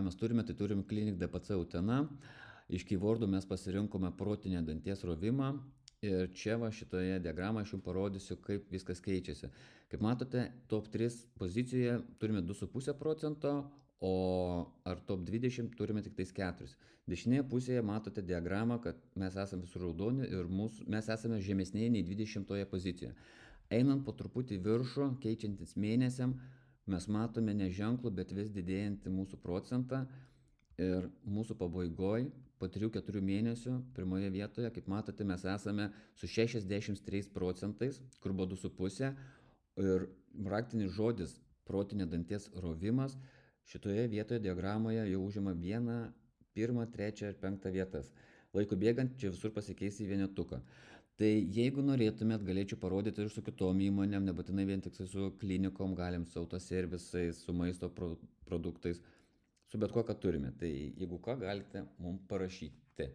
mes turime, tai turim Clinic DPC Utena. Iš keywordų mes pasirinkome protinę danties rovimą. Ir čia va šitoje diagramoje aš jums parodysiu, kaip viskas keičiasi. Kaip matote, top 3 pozicijoje turime 2,5%, o ar top 20 turime tik tais 4. Dešinėje pusėje matote diagramą, kad mes esame visur raudoni ir mes esame žemesnėje nei 20 pozicijoje. Einant po truputį viršų, keičiantis mėnesiam, mes matome neženklų, bet vis didėjantį mūsų procentą. Ir mūsų pabaigoj, po 3-4 mėnesių, pirmoje vietoje, kaip matote, mes esame su 63%, kur buvo 2,5. Ir raktinis žodis protinė danties rovimas šitoje vietoje diagramoje jau užima 1, 1, 3 ir 5 vietas. Laiku bėgant čia visur pasikeis į vienetuką. Tai jeigu norėtumėt, galėčiau parodyti ir su kitom įmonėm, nebūtinai vien tik su klinikom, galim su autoservisais, su maisto produktais, su bet ko, ką turime. Tai jeigu ką, galite mums parašyti.